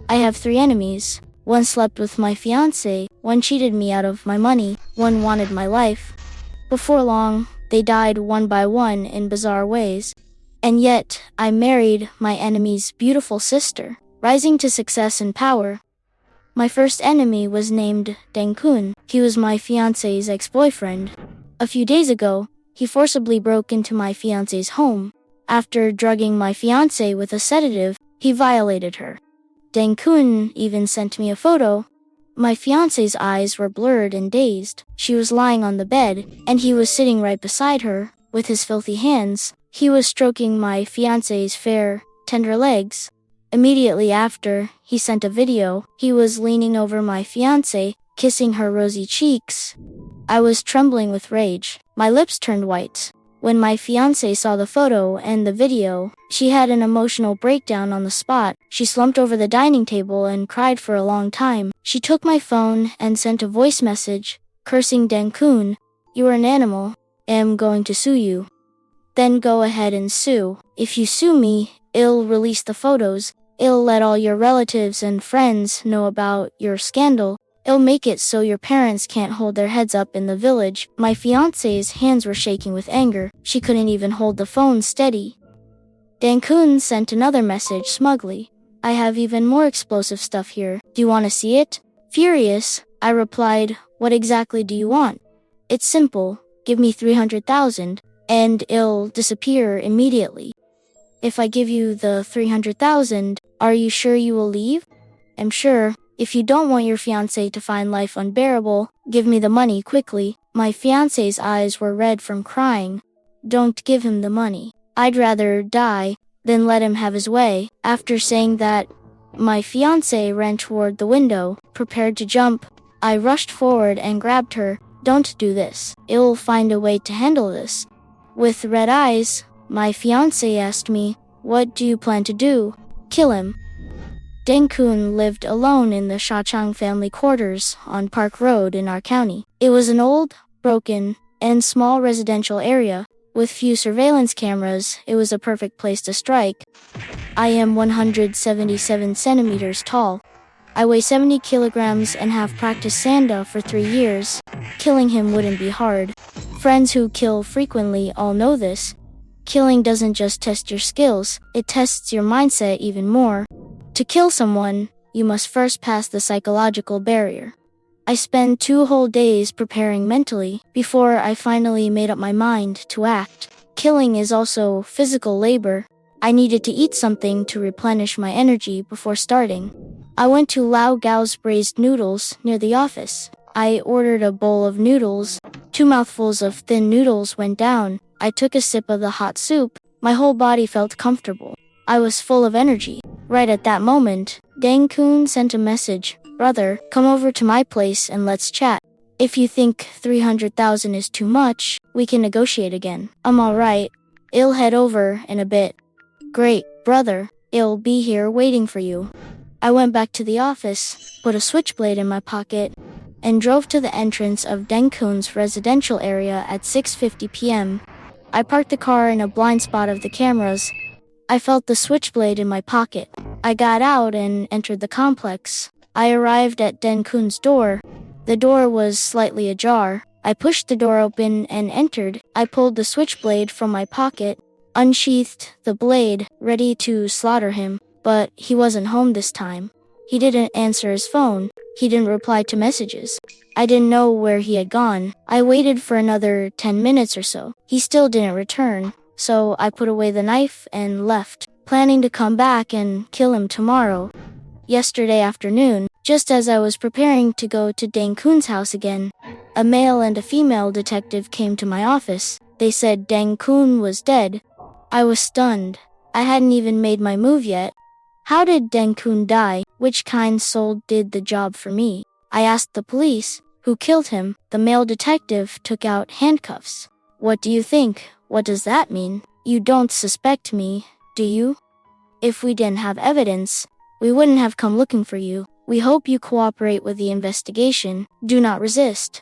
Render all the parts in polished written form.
I have 3 enemies. One slept with my fiancé, one cheated me out of my money, one wanted my life. Before long, they died one by one in bizarre ways. And yet, I married my enemy's beautiful sister, rising to success and power. My first enemy was named Deng Kun. He was my fiancé's ex-boyfriend. A few days ago, he forcibly broke into my fiancé's home. After drugging my fiancé with a sedative, he violated her. Deng Kun even sent me a photo. My fiancé's eyes were blurred and dazed. She was lying on the bed, and he was sitting right beside her, with his filthy hands. He was stroking my fiancé's fair, tender legs. Immediately after, he sent a video. He was leaning over my fiancé, kissing her rosy cheeks. I was trembling with rage. My lips turned white. When my fiancé saw the photo and the video, she had an emotional breakdown on the spot. She slumped over the dining table and cried for a long time. She took my phone and sent a voice message, cursing Deng Kun. "You are an animal. I'm going to sue you." "Then go ahead and sue. If you sue me, I'll release the photos. I'll let all your relatives and friends know about your scandal. I'll make it so your parents can't hold their heads up in the village." My fiancé's hands were shaking with anger. She couldn't even hold the phone steady. Deng Kun sent another message smugly. "I have even more explosive stuff here. Do you want to see it?" Furious, I replied, "What exactly do you want?" "It's simple. Give me 300,000, and I'll disappear immediately." "If I give you the 300,000, are you sure you will leave?" "I'm sure. If you don't want your fiancé to find life unbearable, give me the money quickly." My fiancé's eyes were red from crying. "Don't give him the money. I'd rather die than let him have his way." After saying that, my fiancé ran toward the window, prepared to jump. I rushed forward and grabbed her. "Don't do this. I'll find a way to handle this." With red eyes, my fiancé asked me, "What do you plan to do?" "Kill him." Deng Kun lived alone in the Shachang family quarters on Park Road in our county. It was an old, broken, and small residential area. With few surveillance cameras, it was a perfect place to strike. I am 177 centimeters tall. I weigh 70 kilograms and have practiced Sanda for 3 years. Killing him wouldn't be hard. Friends who kill frequently all know this. Killing doesn't just test your skills, it tests your mindset even more. To kill someone, you must first pass the psychological barrier. I spent 2 whole days preparing mentally before I finally made up my mind to act. Killing is also physical labor. I needed to eat something to replenish my energy before starting. I went to Lao Gao's braised noodles near the office. I ordered a bowl of noodles. 2 mouthfuls of thin noodles went down. I took a sip of the hot soup. My whole body felt comfortable. I was full of energy. Right at that moment, Deng Kun sent a message. "Brother, come over to my place and let's chat. If you think 300,000 is too much, we can negotiate again." "I'm alright. I'll head over in a bit." "Great, brother. I'll be here waiting for you." I went back to the office, put a switchblade in my pocket, and drove to the entrance of Deng Kun's residential area at 6:50 p.m. I parked the car in a blind spot of the cameras. I felt the switchblade in my pocket. I got out and entered the complex. I arrived at Deng Kun's door. The door was slightly ajar. I pushed the door open and entered. I pulled the switchblade from my pocket, unsheathed the blade, ready to slaughter him. But he wasn't home this time. He didn't answer his phone. He didn't reply to messages. I didn't know where he had gone. I waited for another 10 minutes or so. He still didn't return. So I put away the knife and left, planning to come back and kill him tomorrow. Yesterday afternoon, just as I was preparing to go to Deng Kun's house again, a male and a female detective came to my office. They said Deng Kun was dead. I was stunned. I hadn't even made my move yet. How did Deng Kun die? Which kind soul did the job for me? I asked the police. Who killed him? The male detective took out handcuffs. What do you think? What does that mean? You don't suspect me, do you? If we didn't have evidence, we wouldn't have come looking for you. We hope you cooperate with the investigation. Do not resist.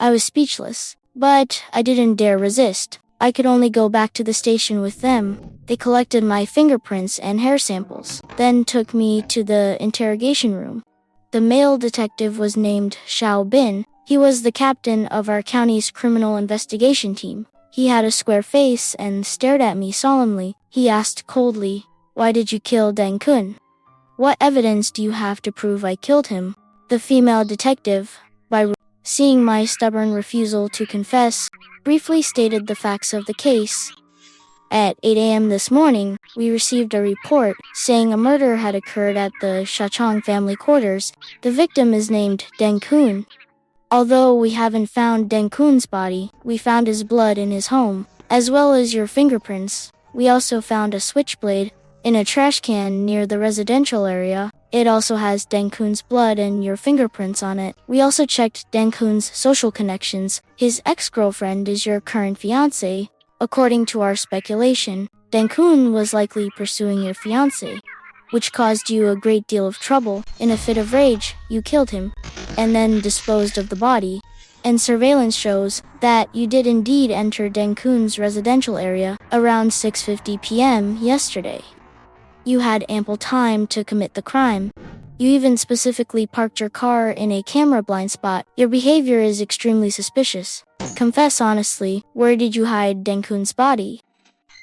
I was speechless, but I didn't dare resist. I could only go back to the station with them. They collected my fingerprints and hair samples, then took me to the interrogation room. The male detective was named Xiao Bin. He was the captain of our county's criminal investigation team. He had a square face and stared at me solemnly. He asked coldly, "Why did you kill Deng Kun? What evidence do you have to prove I killed him?" The female detective, seeing my stubborn refusal to confess, briefly stated the facts of the case. At 8 a.m. this morning, we received a report saying a murder had occurred at the Shachong family quarters. The victim is named Deng Kun. Although we haven't found Deng Kun's body, we found his blood in his home, as well as your fingerprints. We also found a switchblade in a trash can near the residential area. It also has Deng Kun's blood and your fingerprints on it. We also checked Deng Kun's social connections. His ex-girlfriend is your current fiancée. According to our speculation, Deng Kun was likely pursuing your fiancé, which caused you a great deal of trouble. In a fit of rage, you killed him, and then disposed of the body. And surveillance shows that you did indeed enter Deng Kun's residential area around 6:50 p.m. yesterday. You had ample time to commit the crime. You even specifically parked your car in a camera blind spot. Your behavior is extremely suspicious. Confess honestly, where did you hide Deng Kun's body?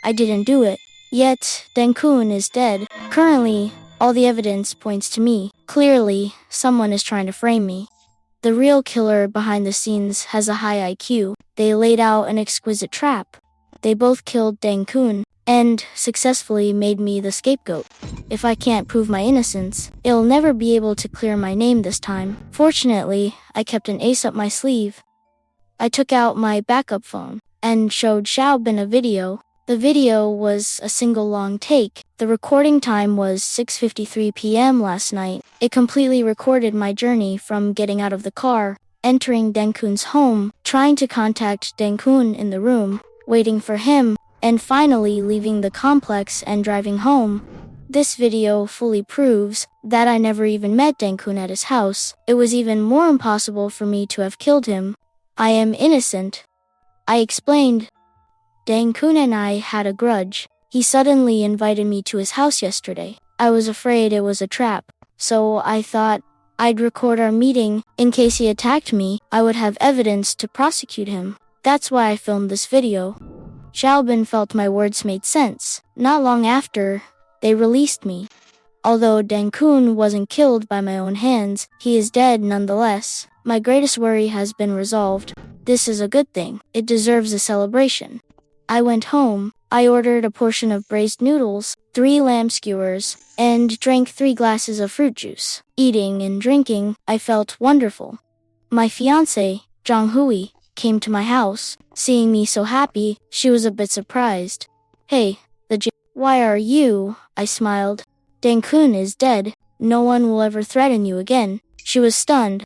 I didn't do it. Yet, Deng Kun is dead. Currently, all the evidence points to me. Clearly, someone is trying to frame me. The real killer behind the scenes has a high IQ. They laid out an exquisite trap. They both killed Deng Kun and successfully made me the scapegoat. If I can't prove my innocence, it'll never be able to clear my name this time. Fortunately, I kept an ace up my sleeve. I took out my backup phone and showed Xiaobin a video. The video was a single long take. The recording time was 6:53 p.m. last night. It completely recorded my journey from getting out of the car, entering Deng Kun's home, trying to contact Deng Kun in the room, waiting for him, and finally leaving the complex and driving home. This video fully proves that I never even met Deng Kun at his house. It was even more impossible for me to have killed him. I am innocent. I explained. Deng Kun and I had a grudge. He suddenly invited me to his house yesterday. I was afraid it was a trap, so I thought I'd record our meeting. In case he attacked me, I would have evidence to prosecute him. That's why I filmed this video. Xiaobin felt my words made sense. Not long after, they released me. Although Deng Kun wasn't killed by my own hands, he is dead nonetheless. My greatest worry has been resolved. This is a good thing. It deserves a celebration. I went home. I ordered a portion of braised noodles, 3 lamb skewers, and drank 3 glasses of fruit juice. Eating and drinking, I felt wonderful. My fiancée, Zhang Huihui, came to my house. Seeing me so happy, she was a bit surprised. "Hey, why are you?" I smiled. "Deng Kun is dead. No one will ever threaten you again." She was stunned.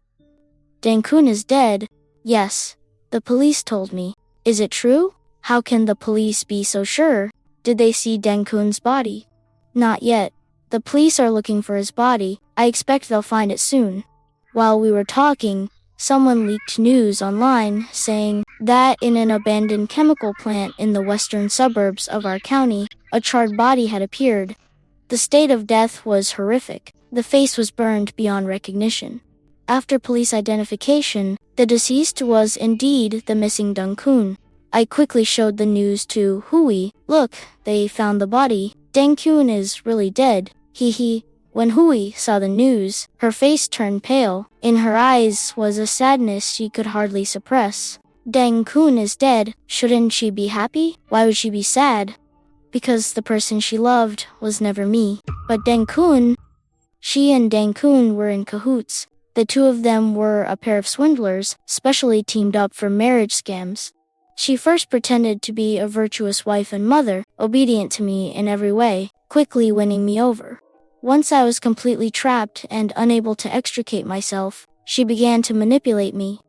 "Deng Kun is dead?" "Yes. The police told me." "Is it true? How can the police be so sure? Did they see Deng Kun's body?" "Not yet. The police are looking for his body. I expect they'll find it soon." While we were talking, someone leaked news online saying that in an abandoned chemical plant in the western suburbs of our county, a charred body had appeared. The state of death was horrific. The face was burned beyond recognition. After police identification, the deceased was indeed the missing Deng Kun. I quickly showed the news to Hui. "Look, they found the body. Deng Kun is really dead. Hee." When Hui saw the news, her face turned pale. In her eyes was a sadness she could hardly suppress. "Deng Kun is dead. Shouldn't she be happy? Why would she be sad?" "Because the person she loved was never me. But Deng Kun..." She and Deng Kun were in cahoots. The two of them were a pair of swindlers, specially teamed up for marriage scams. She first pretended to be a virtuous wife and mother, obedient to me in every way, quickly winning me over. Once I was completely trapped and unable to extricate myself, she began to manipulate me.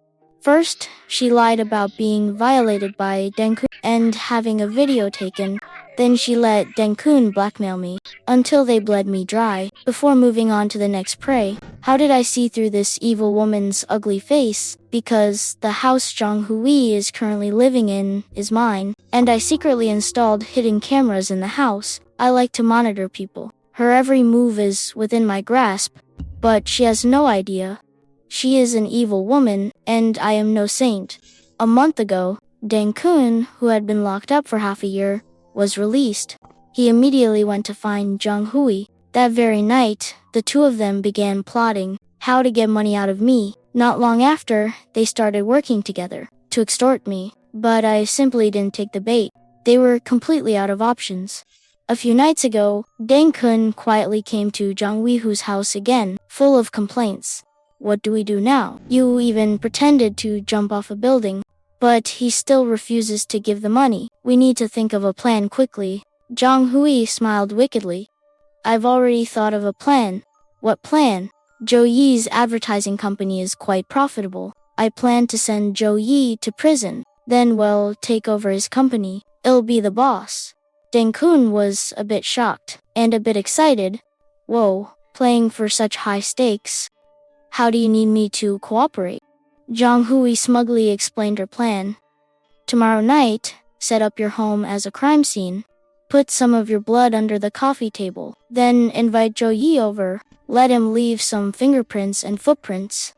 First, she lied about being violated by Deng Kun and having a video taken. Then she let Deng Kun blackmail me until they bled me dry, before moving on to the next prey. How did I see through this evil woman's ugly face? Because the house Zhang Huihui is currently living in is mine, and I secretly installed hidden cameras in the house. I like to monitor people. Her every move is within my grasp, but she has no idea. She is an evil woman, and I am no saint. A month ago, Deng Kun, who had been locked up for half a year, was released. He immediately went to find Zhang Huihui. That very night, the two of them began plotting how to get money out of me. Not long after, they started working together to extort me, but I simply didn't take the bait. They were completely out of options. A few nights ago, Deng Kun quietly came to Zhang Huihui's house again, full of complaints. What do we do now? You even pretended to jump off a building, but he still refuses to give the money. We need to think of a plan quickly. Zhang Huihui smiled wickedly. I've already thought of a plan. What plan? Zhou Yi's advertising company is quite profitable. I plan to send Zhou Yi to prison. Then we'll take over his company. It'll be the boss. Deng Kun was a bit shocked and a bit excited. Whoa, playing for such high stakes. How do you need me to cooperate? Zhang Huihui smugly explained her plan. Tomorrow night, set up your home as a crime scene. Put some of your blood under the coffee table. Then invite Zhou Yi over. Let him leave some fingerprints and footprints.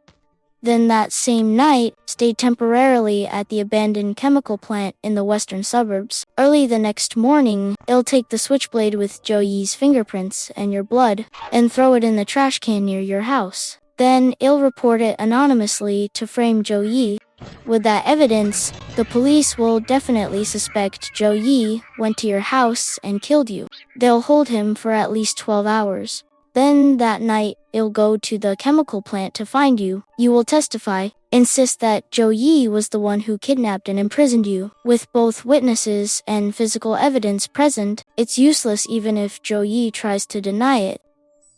Then that same night, stay temporarily at the abandoned chemical plant in the western suburbs. Early the next morning, it'll take the switchblade with Zhou Yi's fingerprints and your blood and throw it in the trash can near your house. Then it'll report it anonymously to frame Zhou Yi. With that evidence, the police will definitely suspect Zhou Yi went to your house and killed you. They'll hold him for at least 12 hours. Then that night, it'll go to the chemical plant to find you. You will testify, insist that Zhou Yi was the one who kidnapped and imprisoned you. With both witnesses and physical evidence present, it's useless even if Zhou Yi tries to deny it.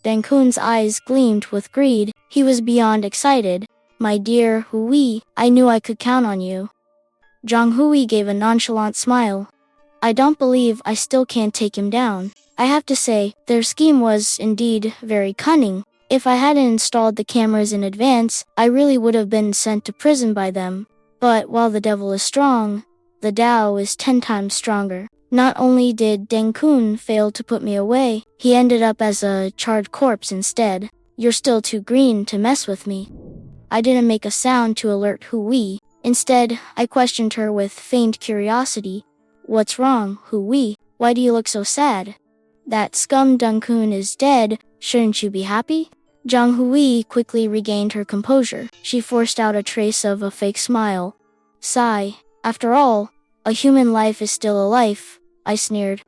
Deng Kun's eyes gleamed with greed. He was beyond excited. My dear Huihui, I knew I could count on you. Zhang Huihui gave a nonchalant smile. I don't believe I still can't take him down. I have to say, their scheme was indeed very cunning. If I hadn't installed the cameras in advance, I really would have been sent to prison by them. But while the devil is strong, the Tao is 10 times stronger. Not only did Deng Kun fail to put me away, he ended up as a charred corpse instead. You're still too green to mess with me. I didn't make a sound to alert Huihui. Instead, I questioned her with feigned curiosity. What's wrong, Huihui? Why do you look so sad? That scum Deng Kun is dead. Shouldn't you be happy? Zhang Huihui quickly regained her composure. She forced out a trace of a fake smile. Sigh. After all, a human life is still a life, I sneered.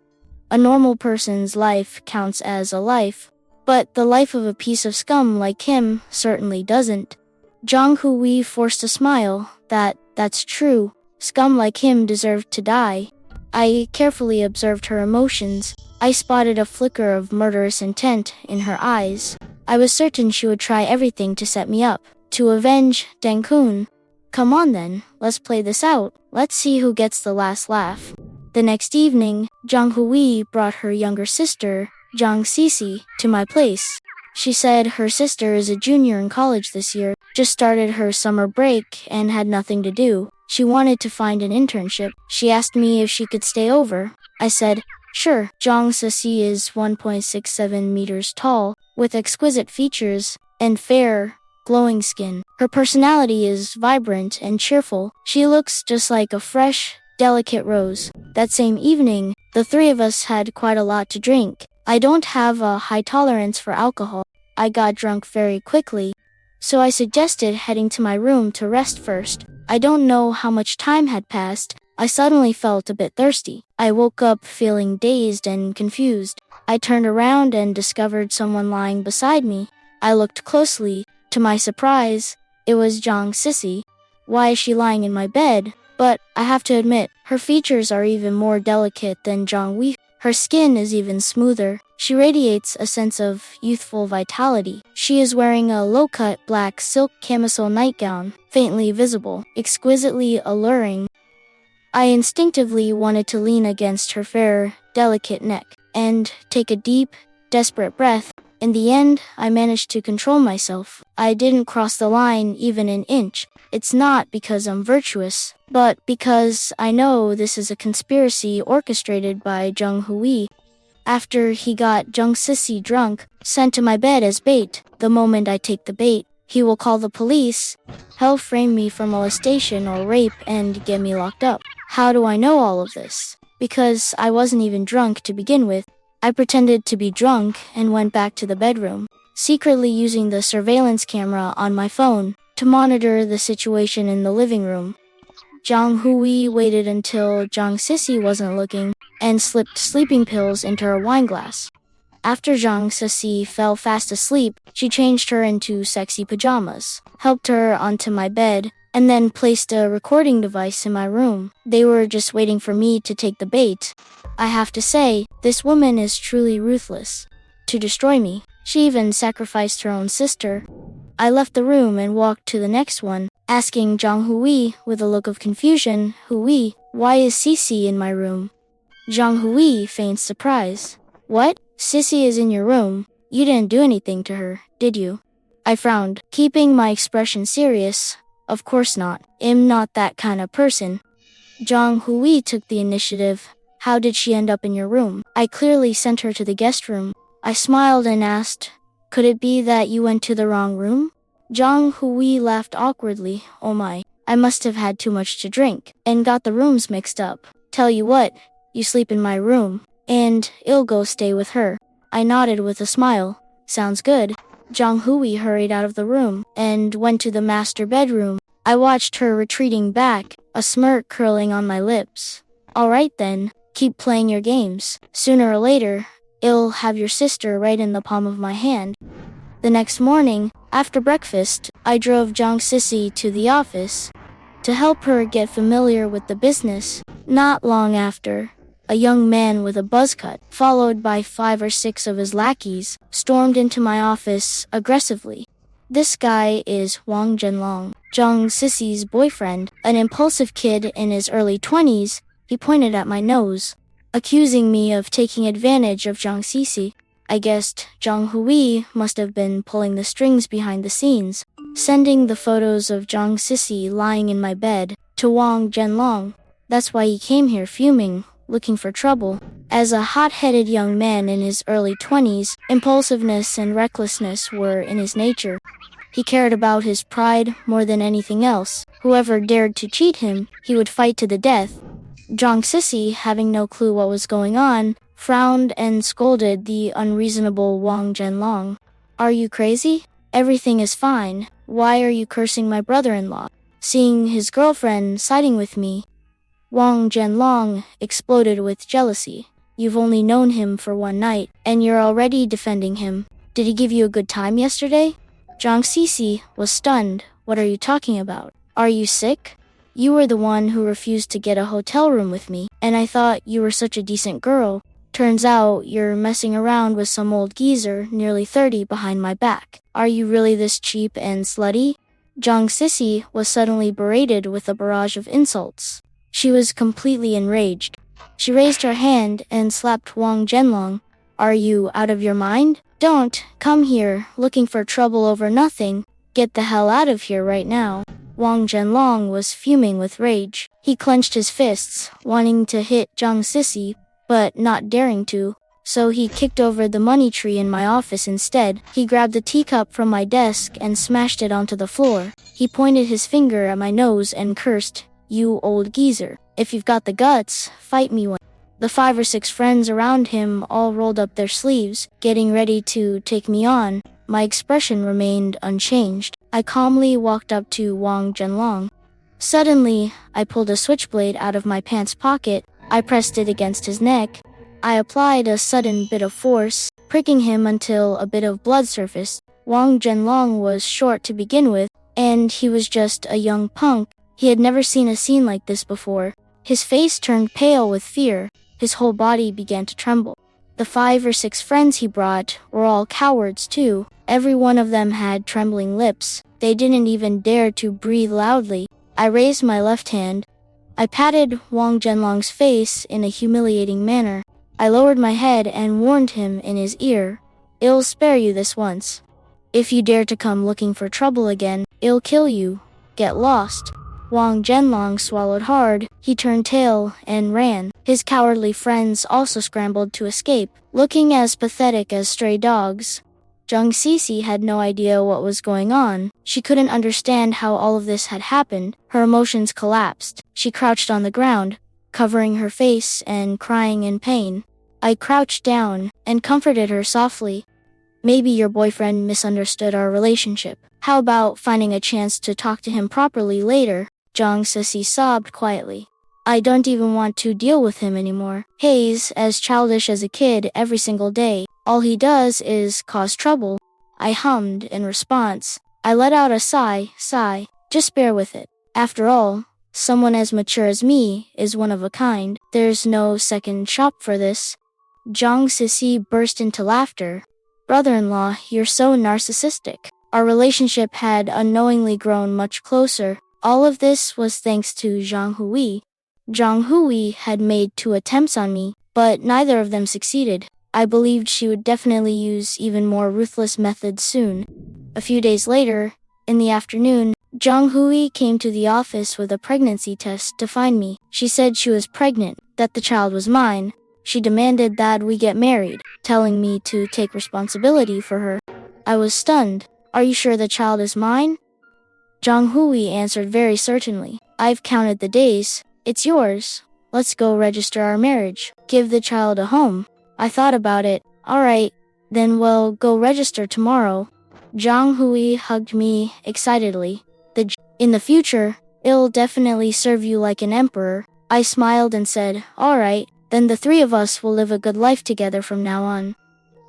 A normal person's life counts as a life, but the life of a piece of scum like him certainly doesn't. Zhang Huihui forced a smile. That's true. Scum like him deserved to die. I carefully observed her emotions. I spotted a flicker of murderous intent in her eyes. I was certain she would try everything to set me up, to avenge Deng Kun. Come on then, let's play this out. Let's see who gets the last laugh. The next evening, Zhang Huihui brought her younger sister, Zhang Sisi, to my place. She said her sister is a junior in college this year, just started her summer break and had nothing to do. She wanted to find an internship. She asked me if she could stay over. I said, sure. Zhang Sisi is 1.67 meters tall, with exquisite features and fair, glowing skin. Her personality is vibrant and cheerful. She looks just like a fresh, delicate rose. That same evening, the three of us had quite a lot to drink. I don't have a high tolerance for alcohol. I got drunk very quickly, so I suggested heading to my room to rest first. I don't know how much time had passed. I suddenly felt a bit thirsty. I woke up feeling dazed and confused. I turned around and discovered someone lying beside me. I looked closely. To my surprise, it was Zhang Sisi. Why is she lying in my bed? But I have to admit, her features are even more delicate than Zhang Huihui. Her skin is even smoother. She radiates a sense of youthful vitality. She is wearing a low-cut black silk camisole nightgown, faintly visible, exquisitely alluring. I instinctively wanted to lean against her fair, delicate neck and take a deep, desperate breath. In the end, I managed to control myself. I didn't cross the line even an inch. It's not because I'm virtuous, but because I know this is a conspiracy orchestrated by Zhang Huihui. After he got Zhang Sissy drunk, sent to my bed as bait. The moment I take the bait, he will call the police. He'll frame me for molestation or rape and get me locked up. How do I know all of this? Because I wasn't even drunk to begin with. I pretended to be drunk and went back to the bedroom, secretly using the surveillance camera on my phone to monitor the situation in the living room. Zhang Huihui waited until Zhang Sissy wasn't looking and slipped sleeping pills into her wine glass. After Zhang Sissy fell fast asleep, she changed her into sexy pajamas, helped her onto my bed, and then placed a recording device in my room. They were just waiting for me to take the bait. I have to say, this woman is truly ruthless. To destroy me, she even sacrificed her own sister. I left the room and walked to the next one, asking Zhang Huihui with a look of confusion, "Huihui, why is Sissy in my room?" Zhang Huihui feigned surprise. "What? Sissy is in your room? You didn't do anything to her, did you?" I frowned, keeping my expression serious. "Of course not. I'm not that kind of person." Zhang Huihui took the initiative. "How did she end up in your room?" "I clearly sent her to the guest room." I smiled and asked, "Could it be that you went to the wrong room?" Zhang Huihui laughed awkwardly. "Oh my, I must have had too much to drink and got the rooms mixed up. Tell you what, you sleep in my room, and I'll go stay with her." I nodded with a smile. "Sounds good." Zhang Huihui hurried out of the room and went to the master bedroom. I watched her retreating back, a smirk curling on my lips. "All right then, keep playing your games. Sooner or later, I'll have your sister right in the palm of my hand." The next morning, after breakfast, I drove Zhang Sissy to the office to help her get familiar with the business. Not long after, a young man with a buzz cut, followed by 5 or 6 of his lackeys, stormed into my office aggressively. This guy is Wang Zhenlong, Zhang Sissy's boyfriend, an impulsive kid in his early 20s. He pointed at my nose, accusing me of taking advantage of Zhang Sissy. I guessed Zhang Huihui must have been pulling the strings behind the scenes, sending the photos of Zhang Sissy lying in my bed to Wang Zhenlong. That's why he came here fuming, looking for trouble. As a hot-headed young man in his early 20s, impulsiveness and recklessness were in his nature. He cared about his pride more than anything else. Whoever dared to cheat him, he would fight to the death. Zhang Sissy, having no clue what was going on, frowned and scolded the unreasonable Wang Zhenlong. "Are you crazy? Everything is fine. Why are you cursing my brother-in-law?" Seeing his girlfriend siding with me, Wang Zhenlong exploded with jealousy. "You've only known him for one night, and you're already defending him. Did he give you a good time yesterday?" Zhang Sissy was stunned. "What are you talking about? Are you sick? You were the one who refused to get a hotel room with me, and I thought you were such a decent girl. Turns out you're messing around with some old geezer, nearly 30, behind my back. Are you really this cheap and slutty?" Zhang Sissy was suddenly berated with a barrage of insults. She was completely enraged. She raised her hand and slapped Wang Zhenlong. "Are you out of your mind? Don't come here looking for trouble over nothing. Get the hell out of here right now." Wang Zhenlong was fuming with rage. He clenched his fists, wanting to hit Zhang Sissy, but not daring to. So he kicked over the money tree in my office instead. He grabbed a teacup from my desk and smashed it onto the floor. He pointed his finger at my nose and cursed, "You old geezer. If you've got the guts, fight me one." The 5 or 6 friends around him all rolled up their sleeves, getting ready to take me on. My expression remained unchanged. I calmly walked up to Wang Zhenlong. Suddenly, I pulled a switchblade out of my pants pocket. I pressed it against his neck. I applied a sudden bit of force, pricking him until a bit of blood surfaced. Wang Zhenlong was short to begin with, and he was just a young punk. He had never seen a scene like this before. His face turned pale with fear. His whole body began to tremble. The 5 or 6 friends he brought were all cowards too. Every one of them had trembling lips. They didn't even dare to breathe loudly. I raised my left hand. I patted Wang Zhenlong's face in a humiliating manner. I lowered my head and warned him in his ear, I'll spare you this once. If you dare to come looking for trouble again, I'll kill you. Get lost." Wang Zhenlong swallowed hard. He turned tail and ran. His cowardly friends also scrambled to escape, looking as pathetic as stray dogs. Zhang Sisi had no idea what was going on. She couldn't understand how all of this had happened. Her emotions collapsed. She crouched on the ground, covering her face and crying in pain. I crouched down and comforted her softly. "Maybe your boyfriend misunderstood our relationship. How about finding a chance to talk to him properly later?" Zhang Sisi sobbed quietly. "I don't even want to deal with him anymore. He's as childish as a kid every single day. All he does is cause trouble." I hummed in response. I let out a sigh. Just bear with it. After all, someone as mature as me is one of a kind. There's no second shop for this. Zhang Sisi burst into laughter. "Brother-in-law, you're so narcissistic." Our relationship had unknowingly grown much closer. All of this was thanks to Zhang Huihui. Zhang Huihui had made 2 attempts on me, but neither of them succeeded. I believed she would definitely use even more ruthless methods soon. A few days later, in the afternoon, Zhang Huihui came to the office with a pregnancy test to find me. She said she was pregnant, that the child was mine. She demanded that we get married, telling me to take responsibility for her. I was stunned. "Are you sure the child is mine?" Zhang Huihui answered very certainly. "I've counted the days. It's yours. Let's go register our marriage. Give the child a home." I thought about it. "All right, then we'll go register tomorrow." Zhang Huihui hugged me excitedly. "In the future, it'll definitely serve you like an emperor." I smiled and said, "All right, then the 3 of us will live a good life together from now on."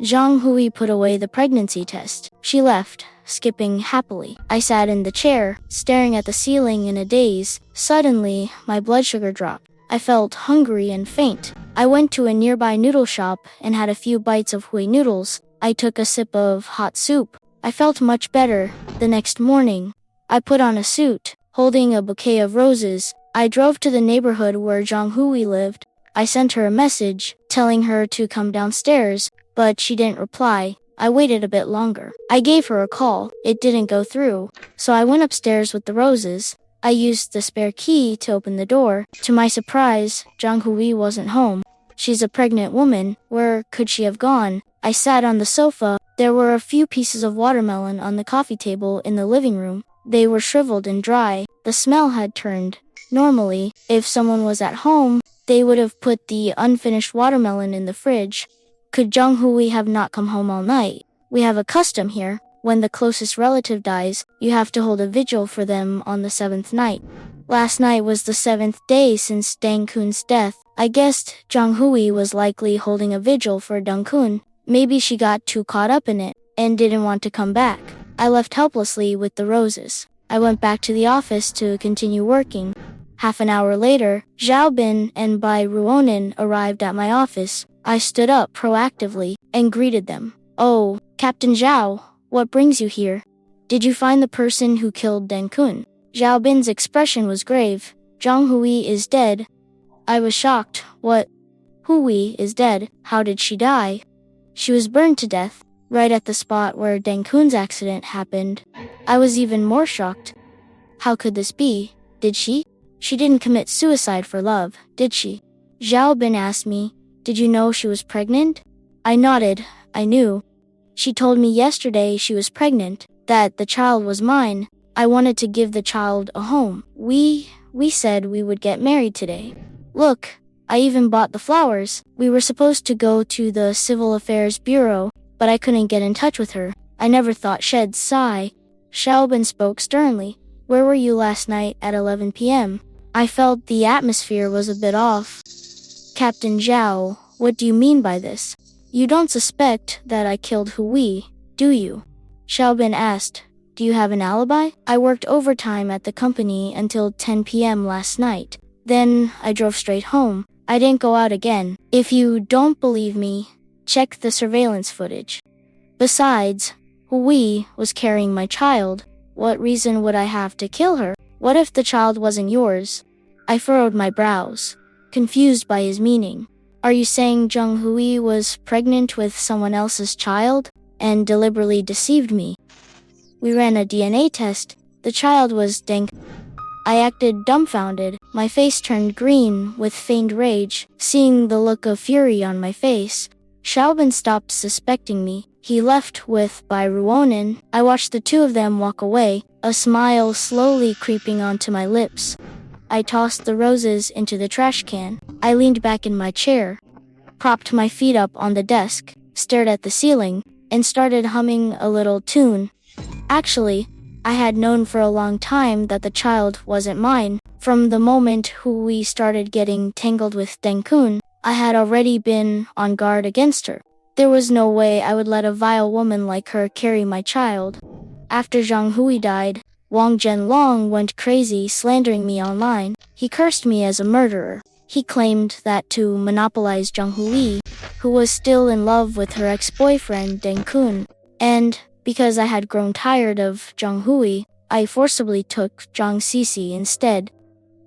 Zhang Huihui put away the pregnancy test. She left, skipping happily. I sat in the chair, staring at the ceiling in a daze. Suddenly, my blood sugar dropped. I felt hungry and faint. I went to a nearby noodle shop and had a few bites of hui noodles. I took a sip of hot soup. I felt much better. The next morning, I put on a suit, holding a bouquet of roses. I drove to the neighborhood where Zhang Huihui lived. I sent her a message, telling her to come downstairs, but she didn't reply. I waited a bit longer. I gave her a call. It didn't go through, so I went upstairs with the roses. I used the spare key to open the door. To my surprise, Zhang Huihui wasn't home. She's a pregnant woman. Where could she have gone? I sat on the sofa. There were a few pieces of watermelon on the coffee table in the living room. They were shriveled and dry. The smell had turned. Normally, if someone was at home, they would have put the unfinished watermelon in the fridge. Could Zhang Huihui have not come home all night? We have a custom here. When the closest relative dies, you have to hold a vigil for them on the 7th night. Last night was the 7th day since Deng Kun's death. I guessed Zhang Huihui was likely holding a vigil for Deng Kun. Maybe she got too caught up in it and didn't want to come back. I left helplessly with the roses. I went back to the office to continue working. Half an hour later, Zhao Bin and Bai Ruonin arrived at my office. I stood up proactively and greeted them. "Oh, Captain Zhao, what brings you here? Did you find the person who killed Deng Kun?" Zhao Bin's expression was grave. "Zhang Huihui is dead." I was shocked. "What? Huihui is dead? How did she die?" "She was burned to death, right at the spot where Deng Kun's accident happened." I was even more shocked. How could this be? Did she? She didn't commit suicide for love, did she? Zhao Bin asked me. "Did you know she was pregnant?" I nodded. I knew. She told me yesterday she was pregnant, that the child was mine. I wanted to give the child a home. We said we would get married today. Look, I even bought the flowers. We were supposed to go to the Civil Affairs Bureau, but I couldn't get in touch with her. I never thought she'd sigh. Xiaobin spoke sternly. "Where were you last night at 11 p.m.? I felt the atmosphere was a bit off." "Captain Zhao, what do you mean by this? You don't suspect that I killed Huihui, do you?" Xiaobin asked. "Do you have an alibi?" "I worked overtime at the company until 10 p.m. last night. Then I drove straight home. I didn't go out again. If you don't believe me, check the surveillance footage. Besides, Huihui was carrying my child. What reason would I have to kill her? What if the child wasn't yours?" I furrowed my brows, confused by his meaning. Are you saying Zhang Huihui was pregnant with someone else's child and deliberately deceived me? We ran a DNA test. The child was Deng Kun. I acted dumbfounded. My face turned green with feigned rage. Seeing the look of fury on my face, Xiaobin stopped suspecting me. He left with Bai Ruonan. I watched the two of them walk away, a smile slowly creeping onto my lips. I tossed the roses into the trash can. I leaned back in my chair, propped my feet up on the desk, stared at the ceiling, and started humming a little tune. Actually, I had known for a long time that the child wasn't mine. From the moment we started getting tangled with Deng Kun, I had already been on guard against her. There was no way I would let a vile woman like her carry my child. After Zhang Huihui died, Wang Zhenlong went crazy slandering me online. He cursed me as a murderer. He claimed that to monopolize Zhang Huihui, who was still in love with her ex-boyfriend Deng Kun, and because I had grown tired of Zhang Huihui, I forcibly took Zhang Sisi instead.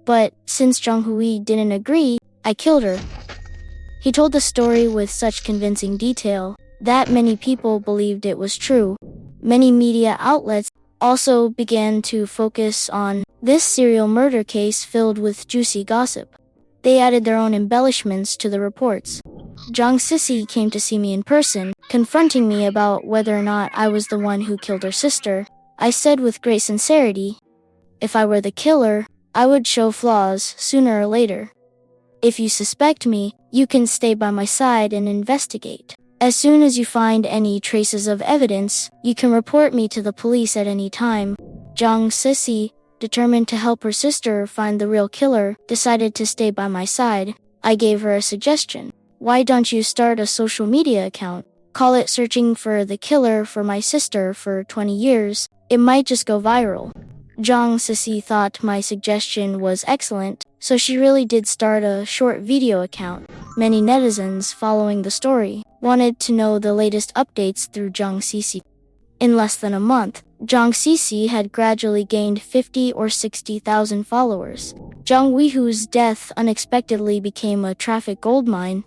But since Zhang Huihui didn't agree, I killed her. He told the story with such convincing detail that many people believed it was true. Many media outlets also began to focus on this serial murder case filled with juicy gossip. They added their own embellishments to the reports. Zhang Sisi came to see me in person, confronting me about whether or not I was the one who killed her sister. I said with great sincerity, if I were the killer, I would show flaws sooner or later. If you suspect me, you can stay by my side and investigate. As soon as you find any traces of evidence, you can report me to the police at any time. Zhang Sisi, determined to help her sister find the real killer, decided to stay by my side. I gave her a suggestion. Why don't you start a social media account? Call it Searching for the Killer for My Sister for 20 years. It might just go viral. Zhang Sisi thought my suggestion was excellent, so she really did start a short video account. Many netizens following the story wanted to know the latest updates through Zhang Sisi. In less than a month, Zhang Sisi had gradually gained 50 or 60,000 followers. Zhang Huihui's death unexpectedly became a traffic goldmine.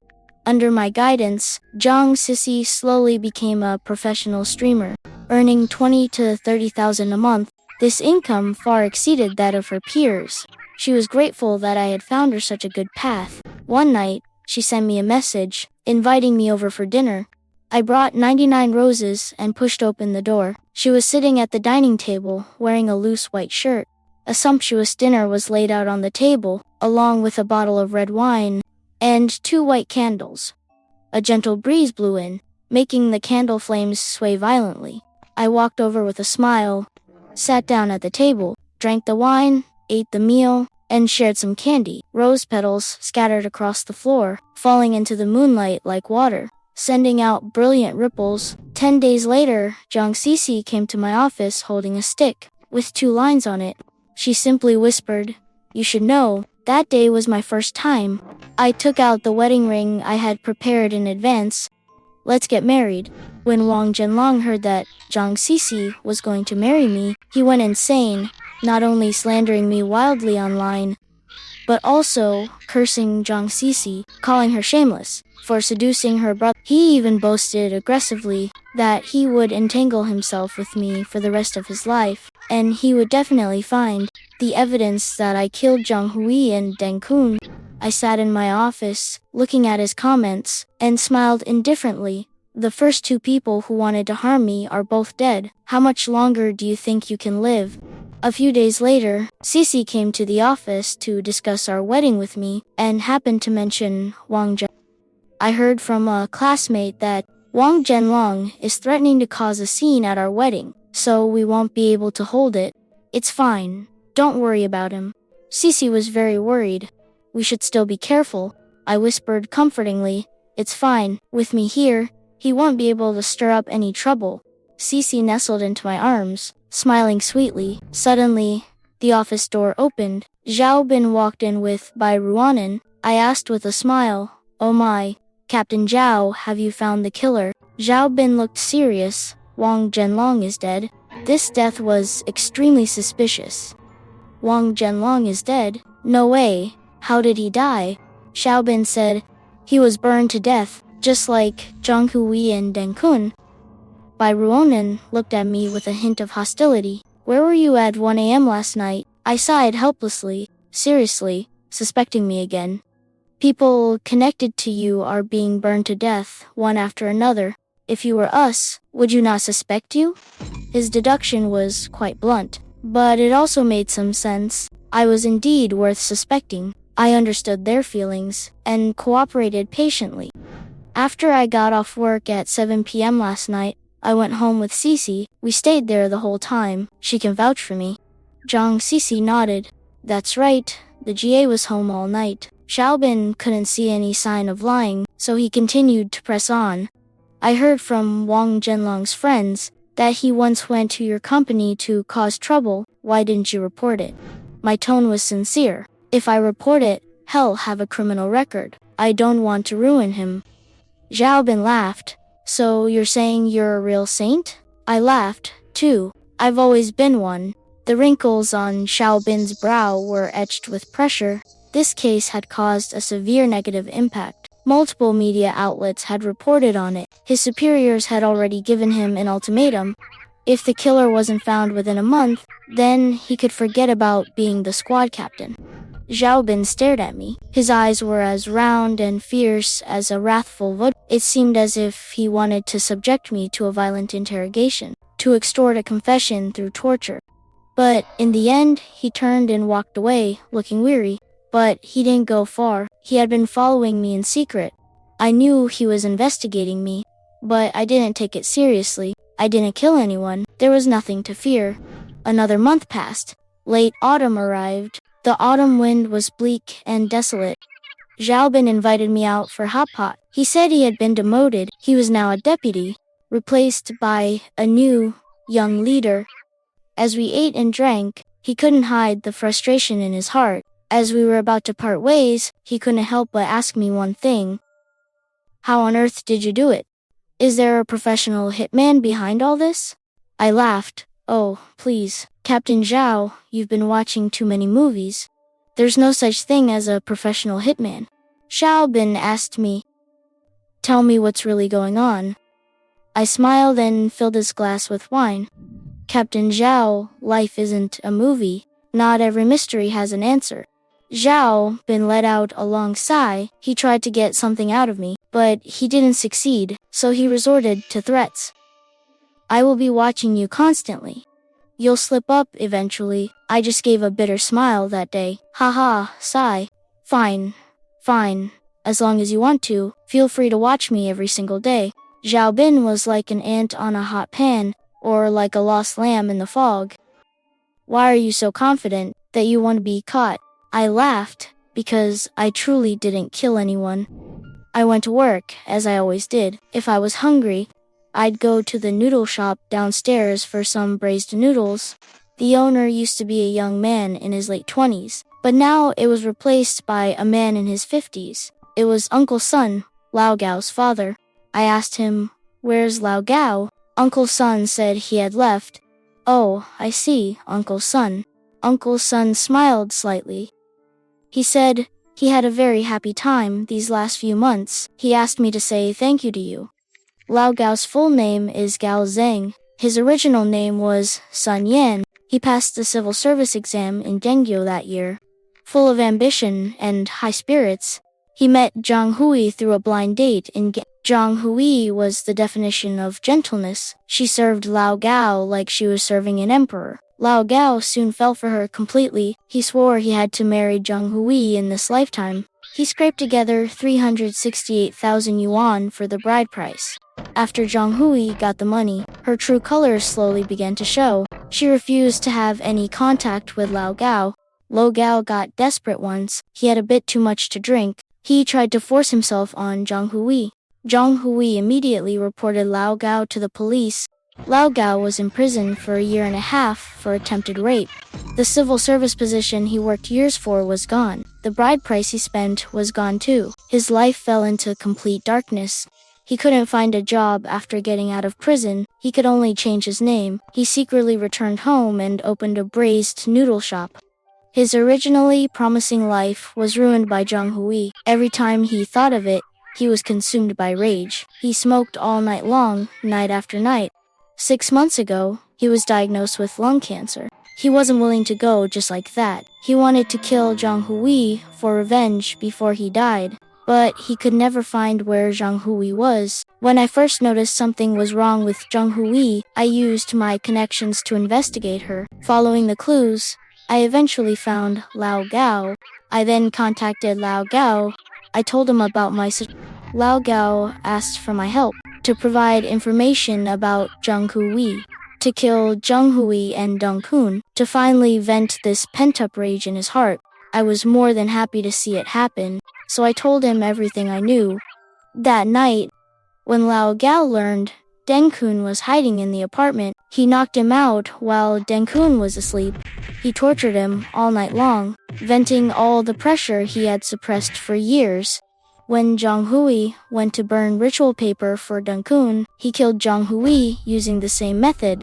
Under my guidance, Zhang Sisi slowly became a professional streamer, earning 20 to 30,000 a month. This income far exceeded that of her peers. She was grateful that I had found her such a good path. One night, she sent me a message, inviting me over for dinner. I brought 99 roses and pushed open the door. She was sitting at the dining table, wearing a loose white shirt. A sumptuous dinner was laid out on the table, along with a bottle of red wine and 2 white candles. A gentle breeze blew in, making the candle flames sway violently. I walked over with a smile, sat down at the table, drank the wine, ate the meal, and shared some candy. Rose petals scattered across the floor, falling into the moonlight like water, sending out brilliant ripples. 10 days later, Zhang Sisi came to my office holding a stick with 2 lines on it. She simply whispered, "You should know, that day was my first time." I took out the wedding ring I had prepared in advance. "Let's get married." When Wang Zhenlong heard that Zhang Sisi was going to marry me, he went insane, not only slandering me wildly online, but also cursing Zhang Sisi, calling her shameless for seducing her brother. He even boasted aggressively that he would entangle himself with me for the rest of his life, and he would definitely find the evidence that I killed Zhang Huihui and Deng Kun. I sat in my office, looking at his comments, and smiled indifferently. The first 2 people who wanted to harm me are both dead. How much longer do you think you can live? A few days later, Sisi came to the office to discuss our wedding with me and happened to mention Wang Zhen. I heard from a classmate that Wang Zhenlong is threatening to cause a scene at our wedding, so we won't be able to hold it. It's fine. Don't worry about him. Sisi was very worried. We should still be careful, I whispered comfortingly. It's fine. With me here, he won't be able to stir up any trouble. Sisi nestled into my arms, smiling sweetly. Suddenly, the office door opened. Zhao Bin walked in with Bai Ruonan. I asked with a smile, "Oh my, Captain Zhao, have you found the killer?" Zhao Bin looked serious. "Wang Zhenlong is dead." This death was extremely suspicious. "Wang Zhenlong is dead? No way. How did he die?" Xiaobin said, He was burned to death, just like Zhang Huihui and Deng Kun. Bai Ruonan looked at me with a hint of hostility. Where were you at 1 a.m. last night? I sighed helplessly, seriously, suspecting me again. People connected to you are being burned to death, one after another. If you were us, would you not suspect you? His deduction was quite blunt, but it also made some sense. I was indeed worth suspecting. I understood their feelings, and cooperated patiently. After I got off work at 7 p.m. last night, I went home with Cece. We stayed there the whole time. She can vouch for me. Zhang Cece nodded. That's right, the GA was home all night. Xiaobin couldn't see any sign of lying, so he continued to press on. I heard from Wang Zhenlong's friends that he once went to your company to cause trouble. Why didn't you report it? My tone was sincere. If I report it, he'll have a criminal record. I don't want to ruin him. Xiaobin laughed. So you're saying you're a real saint? I laughed, too. I've always been one. The wrinkles on Xiaobin's brow were etched with pressure. This case had caused a severe negative impact. Multiple media outlets had reported on it. His superiors had already given him an ultimatum. If the killer wasn't found within a month, then he could forget about being the squad captain. Xiaobin stared at me. His eyes were as round and fierce as a wrathful vote. It seemed as if he wanted to subject me to a violent interrogation, to extort a confession through torture. But in the end, he turned and walked away, looking weary. But he didn't go far. He had been following me in secret. I knew he was investigating me, but I didn't take it seriously. I didn't kill anyone. There was nothing to fear. Another month passed. Late autumn arrived. The autumn wind was bleak and desolate. Xiaobin invited me out for hot pot. He said he had been demoted. He was now a deputy, replaced by a new, young leader. As we ate and drank, he couldn't hide the frustration in his heart. As we were about to part ways, he couldn't help but ask me one thing. How on earth did you do it? Is there a professional hitman behind all this? I laughed. Oh, please, Captain Zhao, you've been watching too many movies. There's no such thing as a professional hitman. Xiaobin asked me. Tell me what's really going on. I smiled and filled his glass with wine. Captain Zhao, life isn't a movie. Not every mystery has an answer. Zhao Bin let out a long sigh. He tried to get something out of me, but he didn't succeed, so he resorted to threats. I will be watching you constantly. You'll slip up eventually. I just gave a bitter smile that day. Haha, sigh. Fine. As long as you want to, feel free to watch me every single day. Zhao Bin was like an ant on a hot pan, or like a lost lamb in the fog. Why are you so confident that you won't be caught? I laughed, because I truly didn't kill anyone. I went to work, as I always did. If I was hungry, I'd go to the noodle shop downstairs for some braised noodles. The owner used to be a young man in his late 20s, but now it was replaced by a man in his 50s. It was Uncle Sun, Lao Gao's father. I asked him, "Where's Lao Gao?" Uncle Sun said he had left. Oh, I see, Uncle Sun. Uncle Sun smiled slightly. He said he had a very happy time these last few months. He asked me to say thank you to you. Lao Gao's full name is Gao Zheng. His original name was Sun Yan. He passed the civil service exam in Dengyo that year. Full of ambition and high spirits, he met Zhang Huihui through a blind date in Zhang Huihui was the definition of gentleness. She served Lao Gao like she was serving an emperor. Lao Gao soon fell for her completely. He swore he had to marry Zhang Huihui in this lifetime. He scraped together 368,000 yuan for the bride price. After Zhang Huihui got the money, her true colors slowly began to show. She refused to have any contact with Lao Gao. Lao Gao got desperate once. He had a bit too much to drink. He tried to force himself on Zhang Huihui. Zhang Huihui immediately reported Lao Gao to the police. Lao Gao was imprisoned for a year and a half for attempted rape. The civil service position he worked years for was gone. The bride price he spent was gone too. His life fell into complete darkness. He couldn't find a job after getting out of prison. He could only change his name. He secretly returned home and opened a braised noodle shop. His originally promising life was ruined by Zhang Huihui. Every time he thought of it, he was consumed by rage. He smoked all night long, night after night. 6 months ago, he was diagnosed with lung cancer. He wasn't willing to go just like that. He wanted to kill Zhang Huihui for revenge before he died, but he could never find where Zhang Huihui was. When I first noticed something was wrong with Zhang Huihui, I used my connections to investigate her. Following the clues, I eventually found Lao Gao. I then contacted Lao Gao. I told him about my situation. Lao Gao asked for my help to provide information about Zhang Huihui, to kill Zhang Huihui and Deng Kun, to finally vent this pent-up rage in his heart. I was more than happy to see it happen, so I told him everything I knew. That night, when Lao Gao learned Deng Kun was hiding in the apartment, he knocked him out while Deng Kun was asleep. He tortured him all night long, venting all the pressure he had suppressed for years. When Zhang Huihui went to burn ritual paper for Deng Kun, he killed Zhang Huihui using the same method.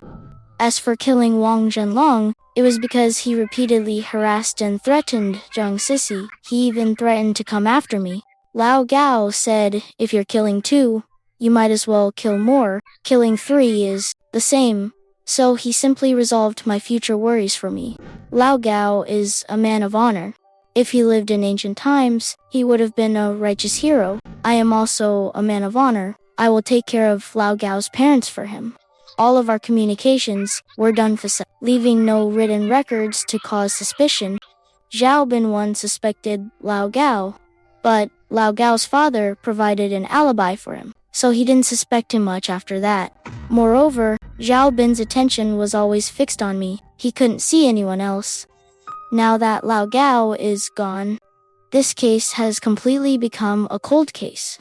As for killing Wang Zhenlong, it was because he repeatedly harassed and threatened Zhang Sisi. He even threatened to come after me. Lao Gao said, if you're killing 2, you might as well kill more. Killing 3 is the same. So he simply resolved my future worries for me. Lao Gao is a man of honor. If he lived in ancient times, he would have been a righteous hero. I am also a man of honor. I will take care of Lao Gao's parents for him. All of our communications were done leaving no written records to cause suspicion. Zhao Binwan suspected Lao Gao, but Lao Gao's father provided an alibi for him, so he didn't suspect him much after that. Moreover, Zhao Bin's attention was always fixed on me. He couldn't see anyone else. Now that Lao Gao is gone, this case has completely become a cold case.